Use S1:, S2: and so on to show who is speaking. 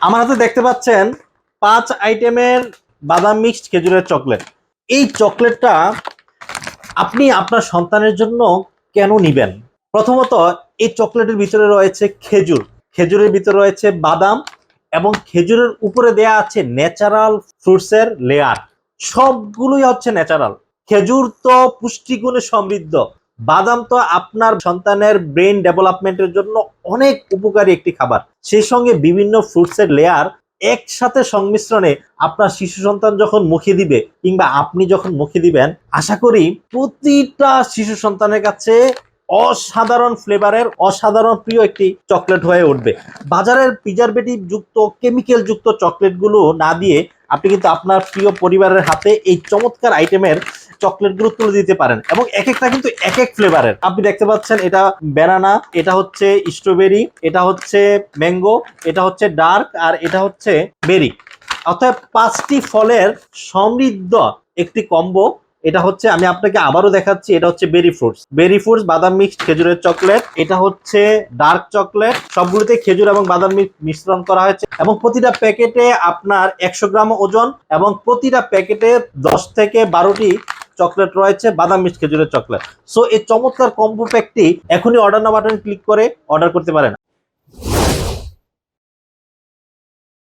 S1: আমার হাতে দেখতে পাচ্ছেন 5 আইটেমের বাদাম মিক্সড খেজুরের চকলেট। এই চকলেটটা আপনি আপনার সন্তানের জন্য কেন নিবেন? প্রথমত, এই চকলেটের ভিতরে রয়েছে খেজুর, খেজুরের ভিতরে রয়েছে বাদাম এবং খেজুরের উপরে দেয়া আছে ন্যাচারাল ফ্রুটসের লেয়ার। সবগুলোই হচ্ছে ন্যাচারাল। খেজুর তো পুষ্টিগুণে সমৃদ্ধ, বাদাম তো আপনার সন্তানের ব্রেন ডেভেলপমেন্টের জন্য অনেক উপকারী একটি খাবার। সেই সঙ্গে বিভিন্ন ফ্রুটসের লেয়ার একসাথে সংমিশ্রণে আপনার শিশু সন্তান যখন মুখে দিবে কিংবা আপনি যখন মুখে দিবেন, আশা করি প্রতিটা শিশু সন্তানের কাছে অসাধারণ ফ্লেভারের অসাধারণ প্রিয় একটি চকলেট হয়ে উঠবে। বাজারের প্রিজারভেটিভ যুক্ত কেমিক্যাল যুক্ত চকলেটগুলো না দিয়ে আপনি কিন্তু আপনার প্রিয় পরিবারের হাতে এই চমৎকার আইটেমের চকলেটগুলো তুলে দিতে পারেন এবং এক একটা কিন্তু এক এক ফ্লেভারের। আপনি দেখতে পাচ্ছেন এটা ব্যানানা, এটা হচ্ছে স্ট্রবেরি, এটা হচ্ছে ম্যাঙ্গো, এটা হচ্ছে ডার্ক, আর এটা হচ্ছে বেরি। অর্থাৎ 5টি ফলের সমৃদ্ধ একটি কম্বো। এটা হচ্ছে, আমি আপনাকে আবারও দেখাচ্ছি, এটা হচ্ছে বেরি ফ্রুটস বাদাম মিক্সড খেজুরের চকলেট। এটা হচ্ছে ডার্ক চকলেট, সবগুলোতে খেজুর এবং বাদাম মিশ্রণ করা হয়েছে এবং প্রতিটা প্যাকেটে আপনার 100 গ্রাম ওজন এবং প্রতিটা প্যাকেটে 10 থেকে 12টি চকলেট রয়েছে বাদাম মিক্সড খেজুরের চকলেট। সো এই চমৎকার কম্বো প্যাকটি এখনই অর্ডার নাও বাটনে ক্লিক করে অর্ডার করতে পারেন।